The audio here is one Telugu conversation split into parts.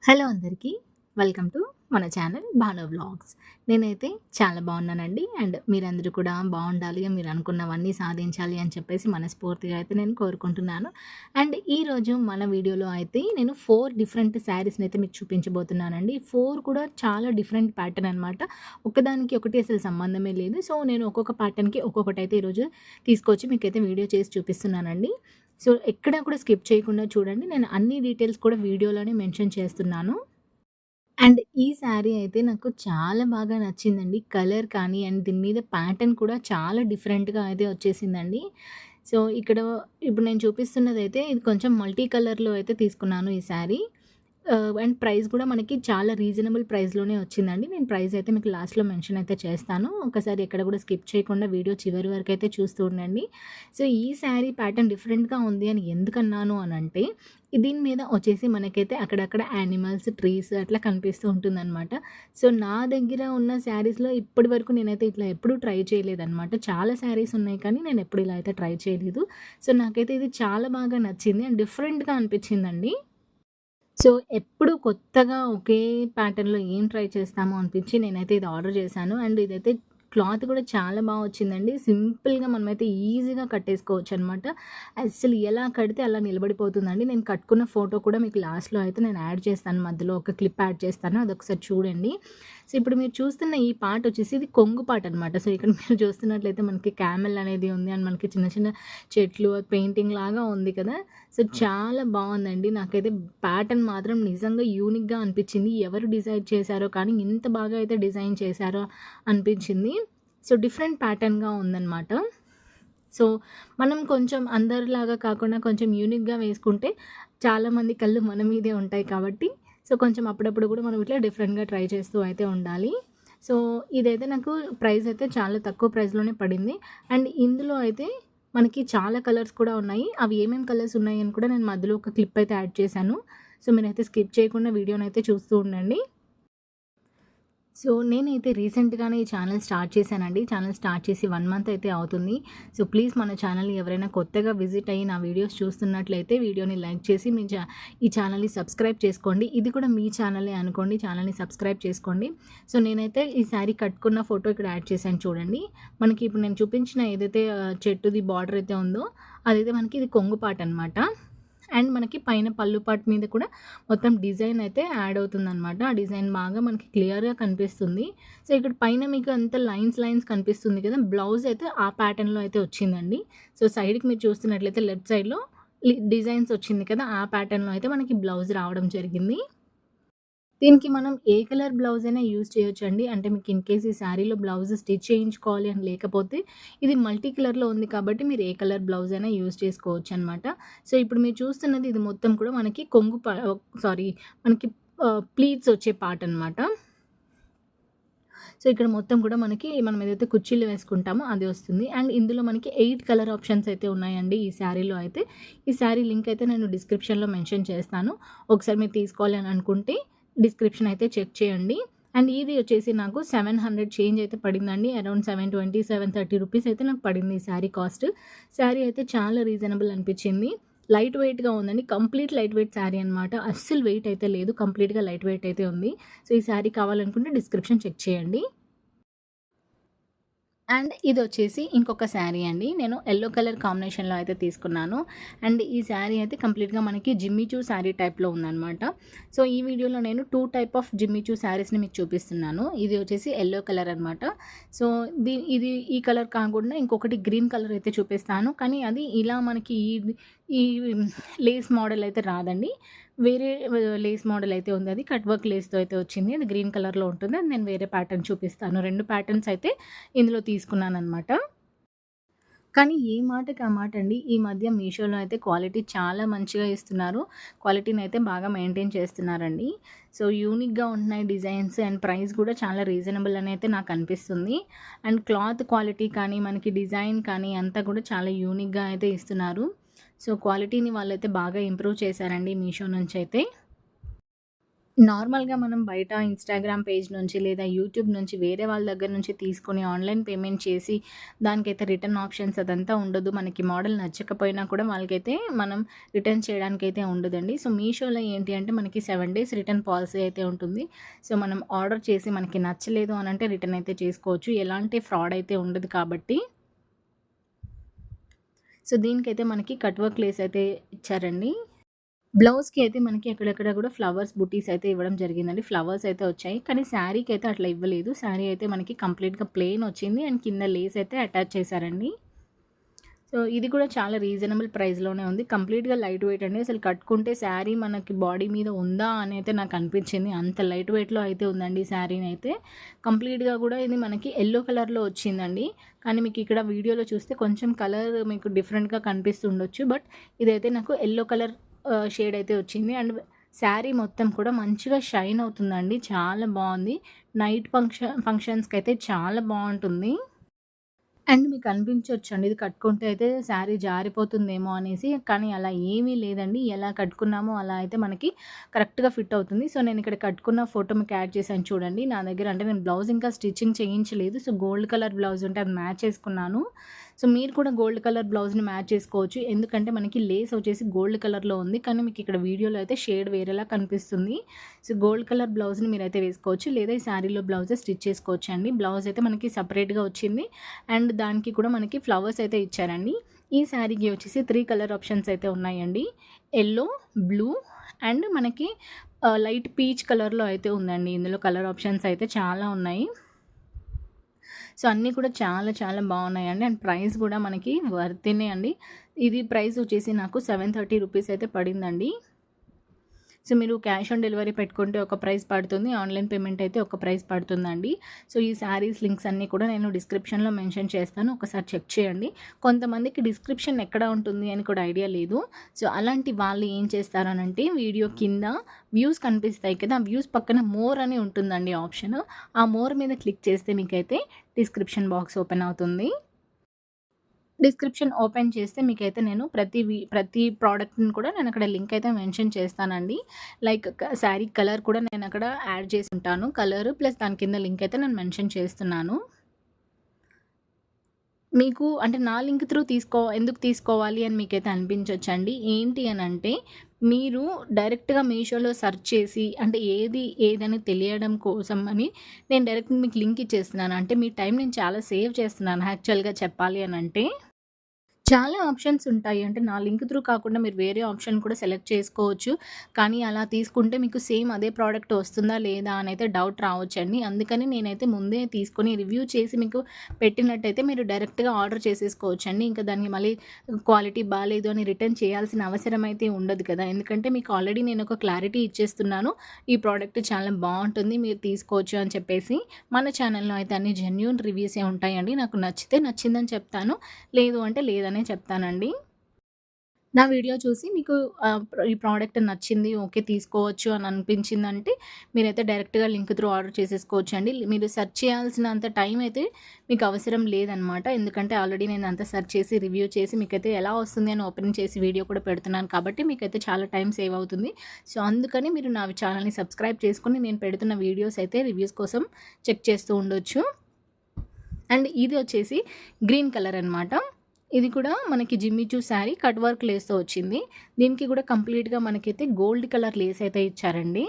హలో అందరికీ. వెల్కమ్ టు మన ఛానల్ భాను వ్లాగ్స్. నేనైతే చాలా బాగున్నానండి. అండ్ మీరందరూ కూడా బాగుండాలి, మీరు అనుకున్నవన్నీ సాధించాలి అని చెప్పేసి మనస్ఫూర్తిగా అయితే నేను కోరుకుంటున్నాను. అండ్ ఈరోజు మన వీడియోలో అయితే నేను 4 డిఫరెంట్ శారీస్‌ని అయితే మీకు చూపించబోతున్నానండి. 4 కూడా చాలా డిఫరెంట్ ప్యాటర్న్ అనమాట. ఒకదానికి ఒకటి అసలు సంబంధమే లేదు. సో, నేను ఒక్కొక్క ప్యాటర్న్‌కి ఒక్కొక్కటైతే ఈరోజు తీసుకొచ్చి మీకైతే వీడియో చేసి చూపిస్తున్నానండి. సో, ఎక్కడ కూడా స్కిప్ చేయకుండా చూడండి. నేను అన్ని డీటెయిల్స్ కూడా వీడియోలోనే మెన్షన్ చేస్తున్నాను. అండ్ ఈ శారీ అయితే నాకు చాలా బాగా నచ్చిందండి. కలర్ కానీ అండ్ దీని మీద ప్యాటర్న్ కూడా చాలా డిఫరెంట్‌గా అయితే వచ్చేసిందండి. సో, ఇక్కడ ఇప్పుడు నేను చూపిస్తున్నదైతే ఇది కొంచెం మల్టీ కలర్‌లో అయితే తీసుకున్నాను ఈ శారీ. అండ్ ప్రైస్ కూడా మనకి చాలా రీజనబుల్ ప్రైస్‌లోనే వచ్చిందండి. నేను ప్రైస్ అయితే మీకు లాస్ట్‌లో మెన్షన్ అయితే చేస్తాను. ఒకసారి ఎక్కడ కూడా స్కిప్ చేయకుండా వీడియో చివరి వరకైతే చూస్తూ ఉండండి. సో, ఈ శారీ ప్యాటర్న్ డిఫరెంట్‌గా ఉంది అని ఎందుకన్నాను అనంటే, దీని మీద వచ్చేసి మనకైతే అక్కడక్కడ యానిమల్స్, ట్రీస్ అట్లా కనిపిస్తూ ఉంటుందనమాట. సో, నా దగ్గర ఉన్న శారీస్‌లో ఇప్పటి వరకు నేనైతే ఇట్లా ఎప్పుడూ ట్రై చేయలేదనమాట. చాలా శారీస్ ఉన్నాయి కానీ నేను ఎప్పుడు ఇలా అయితే ట్రై చేయలేదు. సో, నాకైతే ఇది చాలా బాగా నచ్చింది అండ్ డిఫరెంట్‌గా అనిపించిందండి. సో, ఎప్పుడు కొత్తగా ఒకే ప్యాటర్న్‌లో ఏం ట్రై చేస్తామో అనిపించి నేనైతే ఇది ఆర్డర్ చేశాను. అండ్ ఇదైతే క్లాత్ కూడా చాలా బా వచ్చిందండి. సింపుల్‌గా మనమైతే ఈజీగా కట్టేసుకోవచ్చనమాట. అస్సలు ఎలా కడితే అలా నిలబడిపోతుందండి. నేను కట్టుకున్న ఫోటో కూడా మీకు లాస్ట్‌లో అయితే నేను యాడ్ చేస్తాను. మధ్యలో ఒక క్లిప్ యాడ్ చేస్తాను. అదొకసారి చూడండి. సో, ఇప్పుడు మీరు చూస్తున్న ఈ పార్ట్ వచ్చేసి ఇది కొంగు పార్ట్ అనమాట. సో, ఇక్కడ మీరు చూస్తున్నట్లయితే మనకి క్యామెల్ అనేది ఉంది. అండ్ మనకి చిన్న చిన్న చెట్లు పెయింటింగ్ లాగా ఉంది కదా! సో, చాలా బావుందండి. నాకైతే ప్యాటర్న్ మాత్రం నిజంగా యూనిక్‌గా అనిపిచ్చింది. ఎవరు డిజైన్ చేశారో కానీ ఇంత బాగా అయితే డిజైన్ చేశారో అనిపించింది. సో, డిఫరెంట్ ప్యాటర్న్‌గా ఉందనమాట. సో, మనం కొంచెం అందరిలాగా కాకుండా కొంచెం యూనిక్‌గా వేసుకుంటే చాలామంది కళ్ళు మన మీదే ఉంటాయి కాబట్టి, సో, కొంచెం అప్పుడప్పుడు కూడా మనం ఇట్లా డిఫరెంట్‌గా ట్రై చేస్తూ అయితే ఉండాలి. సో, ఇదైతే నాకు ప్రైస్ అయితే చాలా తక్కువ ప్రైస్‌లోనే పడింది. అండ్ ఇందులో అయితే మనకి చాలా కలర్స్ కూడా ఉన్నాయి. అవి ఏమేమి కలర్స్ ఉన్నాయని కూడా నేను మధ్యలో ఒక క్లిప్ అయితే యాడ్ చేశాను. సో, మీరైతే స్కిప్ చేయకుండా వీడియోనైతే చూస్తూ ఉండండి. సో, నేనైతే రీసెంట్‌గానే ఈ ఛానెల్ స్టార్ట్ చేశానండి. ఛానెల్ స్టార్ట్ చేసి 1 మంత్ అయితే అవుతుంది. సో, ప్లీజ్ మన ఛానల్‌ని ఎవరైనా కొత్తగా విజిట్ అయ్యి నా వీడియోస్ చూస్తున్నట్లయితే వీడియోని లైక్ చేసి ఈ ఛానల్‌ని సబ్స్క్రైబ్ చేసుకోండి. ఇది కూడా మీ ఛానలే అనుకోండి. ఛానల్‌ని సబ్స్క్రైబ్ చేసుకోండి. సో, నేనైతే ఈ శారీ కట్టుకున్న ఫోటో ఇక్కడ యాడ్ చేశాను చూడండి. మనకి ఇప్పుడు నేను చూపించిన ఏదైతే చెట్టుది బార్డర్ అయితే ఉందో అదైతే మనకి ఇది కొంగు పార్ట్ అనమాట. అండ్ మనకి పైన పళ్ళు పార్ట్ మీద కూడా మొత్తం డిజైన్ అయితే యాడ్ అవుతుందనమాట. ఆ డిజైన్ బాగా మనకి క్లియర్‌గా కనిపిస్తుంది. సో, ఇక్కడ పైన మీకు అంతా లైన్స్ కనిపిస్తుంది కదా! బ్లౌజ్ అయితే ఆ ప్యాటర్న్‌లో అయితే వచ్చిందండి. సో, సైడ్‌కి మీరు చూస్తున్నట్లయితే లెఫ్ట్ సైడ్‌లో డిజైన్స్ వచ్చింది కదా! ఆ ప్యాటర్న్‌లో అయితే మనకి బ్లౌజ్ రావడం జరిగింది. దీనికి మనం ఏ కలర్ బ్లౌజ్ అయినా యూజ్ చేయొచ్చండి. అంటే మీకు ఇన్‌కేస్ ఈ శారీలో బ్లౌజ్ స్టిచ్ చేయించుకోవాలి అని లేకపోతే ఇది మల్టీ కలర్‌లో ఉంది కాబట్టి మీరు ఏ కలర్ బ్లౌజ్ అయినా యూజ్ చేసుకోవచ్చనమాట. సో, ఇప్పుడు మీరు చూస్తున్నది ఇది మొత్తం కూడా మనకి సారీ మనకి ప్లీట్స్ వచ్చే పార్ట్ అనమాట. సో, ఇక్కడ మొత్తం కూడా మనకి మనం ఏదైతే కుర్చీలు వేసుకుంటామో అది వస్తుంది. అండ్ ఇందులో మనకి 8 కలర్ ఆప్షన్స్ అయితే ఉన్నాయండి ఈ శారీలో అయితే. ఈ శారీ లింక్ అయితే నేను డిస్క్రిప్షన్‌లో మెన్షన్ చేస్తాను. ఒకసారి మీరు తీసుకోవాలి అని అనుకుంటే డిస్క్రిప్షన్ అయితే చెక్ చేయండి. అండ్ ఇది వచ్చేసి నాకు 700 చేంజ్ అయితే పడిందండి. అరౌండ్ 720, 730 రూపీస్ అయితే నాకు పడింది ఈ శారీ కాస్ట్. శారీ అయితే చాలా రీజనబుల్ అనిపించింది. లైట్ వెయిట్‌గా ఉందండి. కంప్లీట్ లైట్ వెయిట్ శారీ అనమాట. అస్సలు వెయిట్ అయితే లేదు. కంప్లీట్‌గా లైట్ వెయిట్ అయితే ఉంది. సో, ఈ శారీ కావాలనుకుంటే డిస్క్రిప్షన్ చెక్ చేయండి. అండ్ ఇదొచ్చేసి ఇంకొక శారీ అండి. నేను యెల్లో కలర్ కాంబినేషన్‌లో అయితే తీసుకున్నాను. అండ్ ఈ శారీ అయితే కంప్లీట్‌గా మనకి జిమ్మిచూ శారీ టైప్‌లో ఉందనమాట. సో, ఈ వీడియోలో నేను 2 టైప్ ఆఫ్ జిమ్మిచూ శారీస్‌ని మీకు చూపిస్తున్నాను. ఇది వచ్చేసి యెల్లో కలర్ అనమాట. సో, ఇది ఈ కలర్ కాకుండా ఇంకొకటి గ్రీన్ కలర్ అయితే చూపిస్తాను. కానీ అది ఇలా మనకి ఈ లేస్ మోడల్ అయితే రాదండి. వేరే లేస్ మోడల్ అయితే ఉంది. అది కట్ వర్క్ లేస్‌తో అయితే వచ్చింది. అది గ్రీన్ కలర్‌లో ఉంటుంది. అది నేను వేరే ప్యాటర్న్ చూపిస్తాను. 2 ప్యాటర్న్స్ అయితే ఇందులో తీసుకున్నాననమాట. కానీ ఏ మాటకి ఆ మాట అండి. ఈ మధ్య మీషోలో అయితే క్వాలిటీ చాలా మంచిగా ఇస్తున్నారు. క్వాలిటీనైతే బాగా మెయింటైన్ చేస్తున్నారండి. సో, యూనిక్‌గా ఉంటున్నాయి డిజైన్స్ అండ్ ప్రైస్ కూడా చాలా రీజనబుల్ అని అయితే నాకనిపిస్తుంది. అండ్ క్లాత్ క్వాలిటీ కానీ, మనకి డిజైన్ కానీ అంతా కూడా చాలా యూనిక్‌గా అయితే ఇస్తున్నారు. సో, క్వాలిటీని వాళ్ళైతే బాగా ఇంప్రూవ్ చేశారండి మీషో నుంచయితే. నార్మల్‌గా మనం బయట ఇన్‌స్టాగ్రామ్ పేజ్ నుంచి లేదా యూట్యూబ్ నుంచి వేరే వాళ్ళ దగ్గర నుంచి తీసుకొని ఆన్‌లైన్ పేమెంట్ చేసి దానికైతే రిటర్న్ ఆప్షన్స్ అదంతా ఉండదు. మనకి మోడల్ నచ్చకపోయినా కూడా వాళ్ళకైతే మనం రిటర్న్ చేయడానికైతే ఉండదండి. సో, మీషోలో ఏంటి అంటే మనకి 7 డేస్ రిటర్న్ పాలిసీ అయితే ఉంటుంది. సో, మనం ఆర్డర్ చేసి మనకి నచ్చలేదు అనంటే రిటర్న్ అయితే చేసుకోవచ్చు. ఎలాంటి ఫ్రాడ్ అయితే ఉండదు కాబట్టి. సో, దీనికైతే మనకి కట్ వర్క్ లేస్ అయితే ఇచ్చారండి. బ్లౌజ్‌కి అయితే మనకి అక్కడక్కడ కూడా ఫ్లవర్స్ బుటీస్ అయితే ఇవ్వడం జరిగిందండి. ఫ్లవర్స్ అయితే వచ్చాయి. కానీ శారీకి అయితే అట్లా ఇవ్వలేదు. శారీ అయితే మనకి కంప్లీట్‌గా ప్లెయిన్ వచ్చింది. అండ్ కింద లేస్ అయితే అటాచ్ చేశారండి. సో, ఇది కూడా చాలా రీజనబుల్ ప్రైస్‌లోనే ఉంది. కంప్లీట్‌గా లైట్ వెయిట్ అండి. అసలు కట్టుకుంటే శారీ మనకి బాడీ మీద ఉందా అని అయితే నాకు అనిపించింది. అంత లైట్ వెయిట్‌లో అయితే ఉందండి ఈ శారీనైతే. కంప్లీట్‌గా కూడా ఇది మనకి యెల్లో కలర్‌లో వచ్చిందండి. కానీ మీకు ఇక్కడ వీడియోలో చూస్తే కొంచెం కలర్ మీకు డిఫరెంట్‌గా కనిపిస్తుండొచ్చు. బట్ ఇదైతే నాకు యెల్లో కలర్ షేడ్ అయితే వచ్చింది. అండ్ శారీ మొత్తం కూడా మంచిగా షైన్ అవుతుందండి. చాలా బావుంది. నైట్ ఫంక్షన్స్‌కైతే చాలా బావుంటుంది. అండ్ మీకు అనిపించొచ్చండి ఇది కట్టుకుంటే అయితే శారీ జారిపోతుందేమో అనేసి. కానీ అలా ఏమీ లేదండి. ఎలా కట్టుకున్నామో అలా అయితే మనకి కరెక్ట్‌గా ఫిట్ అవుతుంది. సో, నేను ఇక్కడ కట్టుకున్న ఫోటో మీకు యాడ్ చేశాను చూడండి. నా దగ్గర అంటే నేను బ్లౌజ్ ఇంకా స్టిచ్చింగ్ చేయించలేదు. సో, గోల్డ్ కలర్ బ్లౌజ్ ఉంటే అది మ్యాచ్ చేసుకున్నాను. సో, మీరు కూడా గోల్డ్ కలర్ బ్లౌజ్‌ని మ్యాచ్ చేసుకోవచ్చు. ఎందుకంటే మనకి లేస్ వచ్చేసి గోల్డ్ కలర్‌లో ఉంది. కానీ మీకు ఇక్కడ వీడియోలో అయితే షేడ్ వేరేలా కనిపిస్తుంది. సో, గోల్డ్ కలర్ బ్లౌజ్‌ని మీరైతే వేసుకోవచ్చు. లేదా ఈ శారీలో బ్లౌజే స్టిచ్ చేసుకోవచ్చండి. బ్లౌజ్ అయితే మనకి సెపరేట్‌గా వచ్చింది. అండ్ దానికి కూడా మనకి ఫ్లవర్స్ అయితే ఇచ్చారండి. ఈ శారీకి వచ్చేసి 3 కలర్ ఆప్షన్స్ అయితే ఉన్నాయండి. యెల్లో, బ్లూ అండ్ మనకి లైట్ పీచ్ కలర్‌లో అయితే ఉందండి. ఇందులో కలర్ ఆప్షన్స్ అయితే చాలా ఉన్నాయి. సో, అన్నీ కూడా చాలా చాలా బాగున్నాయండి. అండ్ ప్రైస్ కూడా మనకి వర్తీనే అండి. ఇది ప్రైస్ వచ్చేసి నాకు 730 రూపీస్ అయితే పడిందండి. సో, మీరు క్యాష్ ఆన్ డెలివరీ పెట్టుకుంటే ఒక ప్రైస్ పడుతుంది. ఆన్‌లైన్ పేమెంట్ అయితే ఒక ప్రైస్ పడుతుందండి. సో, ఈ శారీస్ లింక్స్ అన్నీ కూడా నేను డిస్క్రిప్షన్‌లో మెన్షన్ చేస్తాను. ఒకసారి చెక్ చేయండి. కొంతమందికి డిస్క్రిప్షన్ ఎక్కడ ఉంటుంది అని కూడా ఐడియా లేదు. సో, అలాంటి వాళ్ళు ఏం చేస్తారనంటే వీడియో కింద వ్యూస్ కనిపిస్తాయి కదా! ఆ వ్యూస్ పక్కన మోర్ అని ఉంటుందండి ఆప్షన్. ఆ మోర్ మీద క్లిక్ చేస్తే మీకైతే డిస్క్రిప్షన్ బాక్స్ ఓపెన్ అవుతుంది. డిస్క్రిప్షన్ ఓపెన్ చేస్తే మీకైతే నేను ప్రతి ప్రోడక్ట్‌ని కూడా నేనక్కడ లింక్ అయితే మెన్షన్ చేస్తానండి. లైక్ శారీ కలర్ కూడా నేనక్కడ యాడ్ చేసి ఉంటాను. కలర్ ప్లస్ దాని కింద లింక్ అయితే నేను మెన్షన్ చేస్తున్నాను. మీకు అంటే నా లింక్ త్రూ ఎందుకు తీసుకోవాలి అని మీకైతే అనిపించొచ్చండి. ఏంటి అనంటే మీరు డైరెక్ట్‌గా మీషోలో సెర్చ్ చేసి అంటే ఏదని తెలియడం కోసం అని నేను డైరెక్ట్ మీకు లింక్ ఇచ్చేస్తున్నాను. అంటే మీ టైం నేను చాలా సేవ్ చేస్తున్నాను యాక్చువల్‌గా చెప్పాలి అనంటే. చాలా ఆప్షన్స్ ఉంటాయి. అంటే నా లింక్ త్రూ కాకుండా మీరు వేరే ఆప్షన్ కూడా సెలెక్ట్ చేసుకోవచ్చు. కానీ అలా తీసుకుంటే మీకు సేమ్ అదే ప్రోడక్ట్ వస్తుందా లేదా అనైతే డౌట్ రావచ్చండి. అందుకని నేనైతే ముందే తీసుకొని రివ్యూ చేసి మీకు పెట్టినట్టయితే మీరు డైరెక్ట్‌గా ఆర్డర్ చేసేసుకోవచ్చండి. ఇంకా దానికి మళ్ళీ క్వాలిటీ బాలేదు అని రిటర్న్ చేయాల్సిన అవసరం అయితే ఉండదు కదా! ఎందుకంటే మీకు ఆల్రెడీ నేను ఒక క్లారిటీ ఇచ్చేస్తున్నాను. ఈ ప్రోడక్ట్ చాలా బావుంటుంది. మీరు తీసుకోవచ్చు అని చెప్పేసి. మన ఛానల్‌లో అయితే అన్ని జెన్యూన్ రివ్యూసే ఉంటాయండి. నాకు నచ్చితే నచ్చిందని చెప్తాను. లేదు అంటే లేదనే చెప్తానండి. నా వీడియో చూసి మీకు ఈ ప్రోడక్ట్ నచ్చింది, ఓకే తీసుకోవచ్చు అని అనిపించిందంటే మీరైతే డైరెక్ట్‌గా లింక్ త్రూ ఆర్డర్ చేసేసుకోవచ్చండి. మీరు సెర్చ్ చేయాల్సినంత టైం అయితే మీకు అవసరం లేదనమాట. ఎందుకంటే ఆల్రెడీ నేను అంతా సెర్చ్ చేసి, రివ్యూ చేసి మీకైతే ఎలా వస్తుంది అని ఓపెన్ చేసి వీడియో కూడా పెడుతున్నాను కాబట్టి మీకైతే చాలా టైం సేవ్ అవుతుంది. సో, అందుకని మీరు నా ఛానల్‌ని సబ్స్క్రైబ్ చేసుకొని నేను పెడుతున్న వీడియోస్ అయితే రివ్యూస్ కోసం చెక్ చేస్తూ ఉండొచ్చు. అండ్ ఇది వచ్చేసి గ్రీన్ కలర్ అనమాట. ఇది కూడా మనకి జిమ్మిచూ శారీ కట్ వర్క్ లేస్‌తో వచ్చింది. దీనికి కూడా కంప్లీట్‌గా మనకైతే గోల్డ్ కలర్ లేస్ అయితే ఇచ్చారండి.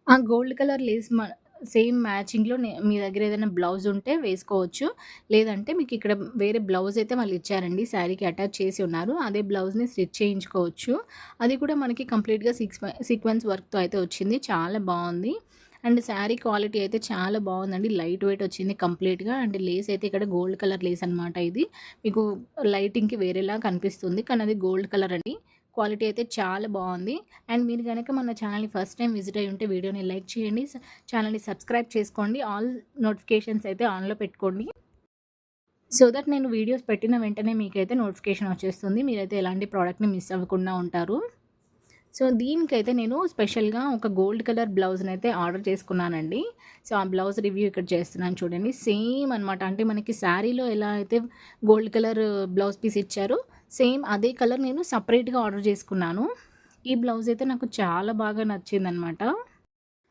ఆ గోల్డ్ కలర్ లేస్ సేమ్ మ్యాచింగ్‌లో మీ దగ్గర ఏదైనా బ్లౌజ్ ఉంటే వేసుకోవచ్చు. లేదంటే మీకు ఇక్కడ వేరే బ్లౌజ్ అయితే వాళ్ళు ఇచ్చారండి. శారీకి అటాచ్ చేసి ఉన్నారు. అదే బ్లౌజ్‌ని స్టిచ్ చేయించుకోవచ్చు. అది కూడా మనకి కంప్లీట్‌గా సీక్వెన్స్ వర్క్‌తో అయితే వచ్చింది. చాలా బావుంది. అండ్ శారీ క్వాలిటీ అయితే చాలా బావుందండి. లైట్ వెయిట్ వచ్చింది కంప్లీట్‌గా. అండ్ లేస్ అయితే ఇక్కడ గోల్డ్ కలర్ లేస్ అనమాట ఇది. మీకు లైటింగ్‌కి వేరేలా కనిపిస్తుంది. కానీ అది గోల్డ్ కలర్ అండి. క్వాలిటీ అయితే చాలా బావుంది. అండ్ మీరు గనక మన ఛానల్‌ని ఫస్ట్ టైమ్ విజిట్ అయ్యి ఉంటే వీడియోని లైక్ చేయండి. ఛానల్‌ని సబ్స్క్రైబ్ చేసుకోండి. ఆల్ నోటిఫికేషన్స్ అయితే ఆన్‌లో పెట్టుకోండి. సో దట్ నేను వీడియోస్ పెట్టిన వెంటనే మీకైతే నోటిఫికేషన్ వచ్చేస్తుంది. మీరైతే ఎలాంటి ప్రోడక్ట్‌ని మిస్ అవ్వకుండా ఉంటారు. సో, దీనికైతే నేను స్పెషల్‌గా ఒక గోల్డ్ కలర్ బ్లౌజ్‌నైతే ఆర్డర్ చేసుకున్నానండి. సో, ఆ బ్లౌజ్ రివ్యూ ఇక్కడ చేస్తున్నాను చూడండి. సేమ్ అనమాట. అంటే మనకి శారీలో ఎలా అయితే గోల్డ్ కలర్ బ్లౌజ్ పీస్ ఇచ్చారో, సేమ్ అదే కలర్ నేను సెపరేట్‌గా ఆర్డర్ చేసుకున్నాను. ఈ బ్లౌజ్ అయితే నాకు చాలా బాగా నచ్చిందనమాట.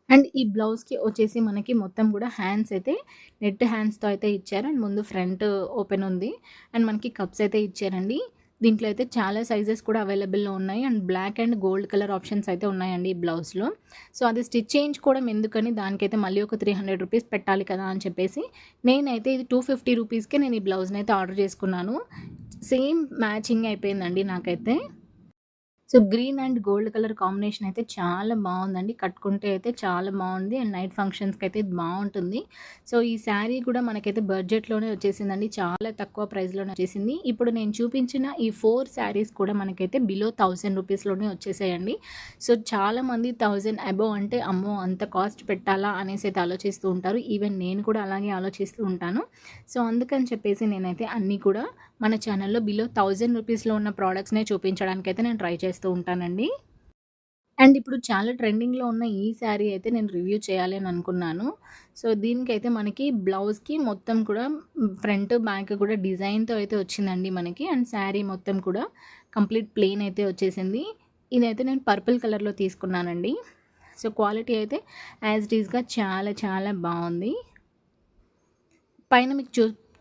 అండ్ ఈ బ్లౌజ్‌కి వచ్చేసి మనకి మొత్తం కూడా హ్యాండ్స్ అయితే నెట్ హ్యాండ్స్‌తో అయితే ఇచ్చారు. అండ్ ముందు ఫ్రంట్ ఓపెన్ ఉంది. అండ్ మనకి కప్స్ అయితే ఇచ్చారండి. దీంట్లో అయితే చాలా సైజెస్ కూడా అవైలబుల్‌లో ఉన్నాయి. And black and gold colour options అయితే ఉన్నాయండి ఈ బ్లౌజ్‌లో. సో, అది స్టిచ్ చేయించుకోవడం ఎందుకని దానికైతే మళ్ళీ ఒక 300 రూపీస్ పెట్టాలి కదా అని చెప్పేసి నేనైతే ఇది 250 రూపీస్‌కే నేను ఈ బ్లౌజ్‌నైతే ఆర్డర్ చేసుకున్నాను. సేమ్ మ్యాచింగ్ అయిపోయిందండి నాకైతే. So, green and gold colour combination అయితే చాలా బావుందండి. కట్టుకుంటే అయితే చాలా బావుంది. అండ్ నైట్ ఫంక్షన్స్‌కైతే ఇది బావుంటుంది. సో, ఈ శారీ కూడా మనకైతే బడ్జెట్‌లోనే వచ్చేసిందండి. చాలా తక్కువ ప్రైస్‌లోనే వచ్చేసింది. ఇప్పుడు నేను చూపించిన ఈ 4 శారీస్ కూడా మనకైతే బిలో 1000 రూపీస్‌లోనే వచ్చేసాయండి. సో, చాలామంది 1000 అబోవ్ అంటే అమ్మో! అంత కాస్ట్ పెట్టాలా అనేసి అయితే ఆలోచిస్తూ ఉంటారు. ఈవెన్ నేను కూడా అలాగే ఆలోచిస్తూ ఉంటాను. సో, అందుకని చెప్పేసి నేనైతే అన్నీ కూడా మన ఛానల్‌లో బిలో 1000 రూపీస్‌లో ఉన్న ప్రొడక్ట్స్‌నే చూపించడానికైతే నేను ట్రై చేస్తూ ఉంటానండి. అండ్ ఇప్పుడు చాలా ట్రెండింగ్‌లో ఉన్న ఈ శారీ అయితే నేను రివ్యూ చేయాలి అని అనుకున్నాను. సో, దీనికైతే మనకి బ్లౌజ్‌కి మొత్తం కూడా ఫ్రంట్, బ్యాక్ కూడా డిజైన్‌తో అయితే వచ్చిందండి మనకి. అండ్ శారీ మొత్తం కూడా కంప్లీట్ ప్లెయిన్ అయితే వచ్చేసింది. ఇదైతే నేను పర్పుల్ కలర్‌లో తీసుకున్నానండి. సో, క్వాలిటీ అయితే యాజ్ ఇట్ ఈస్‌గా చాలా చాలా బావుంది. పైన మీకు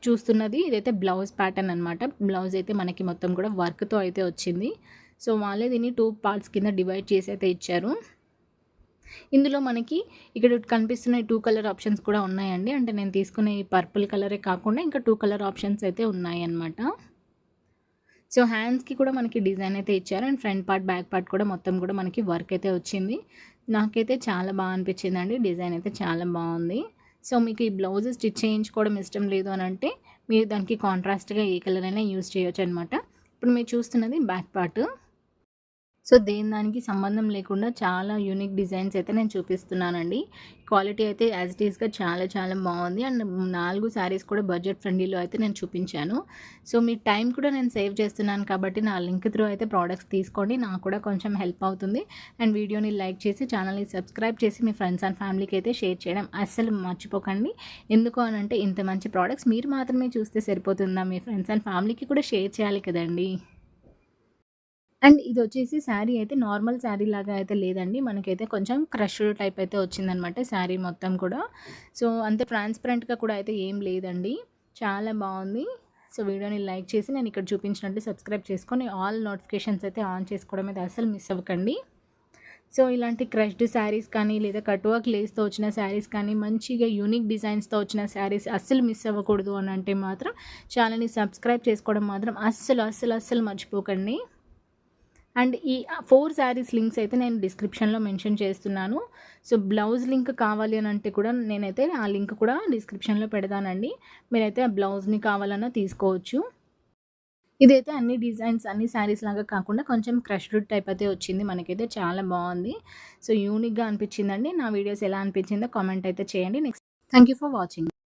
చూస్తున్నది ఇదైతే బ్లౌజ్ ప్యాటర్న్ అనమాట. బ్లౌజ్ అయితే మనకి మొత్తం కూడా వర్క్‌తో అయితే వచ్చింది. సో, వాళ్ళే దీన్ని 2 పార్ట్స్ కింద డివైడ్ చేసి అయితే ఇచ్చారు. ఇందులో మనకి ఇక్కడ కనిపిస్తున్న ఈ 2 కలర్ ఆప్షన్స్ కూడా ఉన్నాయండి. అంటే నేను తీసుకున్న ఈ పర్పుల్ కలరే కాకుండా ఇంకా 2 కలర్ ఆప్షన్స్ అయితే ఉన్నాయన్నమాట. సో, హ్యాండ్స్‌కి కూడా మనకి డిజైన్ అయితే ఇచ్చారు. And front part, back part కూడా మొత్తం కూడా మనకి వర్క్ అయితే వచ్చింది. నాకైతే చాలా అనిపించిందండి. డిజైన్ అయితే చాలా బావుంది. సో, మీకు ఈ బ్లౌజ్ స్టిచ్ చేయించుకోవడం ఇష్టం లేదు అనంటే మీరు దానికి కాంట్రాస్ట్‌గా ఏ కలర్ అయినా యూజ్ చేయొచ్చనమాట. ఇప్పుడు మీరు చూస్తున్నది బ్యాక్ పార్ట్. సో, దేని దానికి సంబంధం లేకుండా చాలా యూనిక్ డిజైన్స్ అయితే నేను చూపిస్తున్నానండి. క్వాలిటీ అయితే యాజ్ ఇట్ ఈస్‌గా చాలా చాలా బావుంది. అండ్ 4 శారీస్ కూడా బడ్జెట్ ఫ్రెండ్లీలో అయితే నేను చూపించాను. సో, మీ టైం కూడా నేను సేవ్ చేస్తున్నాను కాబట్టి నా లింక్ త్రూ అయితే ప్రొడక్ట్స్ తీసుకోండి. నాకు కూడా కొంచెం హెల్ప్ అవుతుంది. అండ్ వీడియోని లైక్ చేసి ఛానల్‌ని సబ్స్క్రైబ్ చేసి మీ ఫ్రెండ్స్ అండ్ ఫ్యామిలీకి అయితే షేర్ చేయడం అస్సలు మర్చిపోకండి. ఎందుకు అనంటే ఇంత మంచి ప్రొడక్ట్స్ మీరు మాత్రమే చూస్తే సరిపోతుందా? మీ ఫ్రెండ్స్ అండ్ ఫ్యామిలీకి కూడా షేర్ చేయాలి కదండీ! అండ్ ఇదొచ్చేసి శారీ అయితే నార్మల్ శారీ లాగా అయితే లేదండి. మనకైతే కొంచెం క్రష్డ్ టైప్ అయితే వచ్చిందనమాట శారీ మొత్తం కూడా. సో, అంత ట్రాన్స్‌పరెంట్‌గా కూడా అయితే ఏం లేదండి. చాలా బావుంది. సో, వీడియోని లైక్ చేసి నేను ఇక్కడ చూపించినట్టు సబ్స్క్రైబ్ చేసుకొని ఆల్ నోటిఫికేషన్స్ అయితే ఆన్ చేసుకోవడం అయితే అస్సలు మిస్ అవ్వకండి. సో, ఇలాంటి క్రష్డ్ శారీస్ కానీ లేదా కట్ వర్క్ లేస్‌తో వచ్చిన శారీస్ కానీ మంచిగా యూనిక్ డిజైన్స్‌తో వచ్చిన శారీస్ అస్సలు మిస్ అవ్వకూడదు అనంటే మాత్రం ఛానల్‌ని సబ్స్క్రైబ్ చేసుకోవడం మాత్రం అస్సలు మర్చిపోకండి. అండ్ ఈ 4 శారీస్ లింక్స్ అయితే నేను డిస్క్రిప్షన్‌లో మెన్షన్ చేస్తున్నాను. సో, బ్లౌజ్ లింక్ కావాలి అనంటే కూడా నేనైతే ఆ లింక్ కూడా డిస్క్రిప్షన్‌లో పెడతానండి. మీరైతే ఆ బ్లౌజ్‌ని కావాలన్నా తీసుకోవచ్చు. ఇదైతే అన్ని డిజైన్స్, అన్ని శారీస్ లాగా కాకుండా కొంచెం క్రష్డ్ టైప్ అయితే వచ్చింది. మనకైతే చాలా బావుంది. సో, యూనిక్‌గా అనిపించిందండి. నా వీడియోస్ ఎలా అనిపించిందో కామెంట్ అయితే చేయండి. Thank you for watching.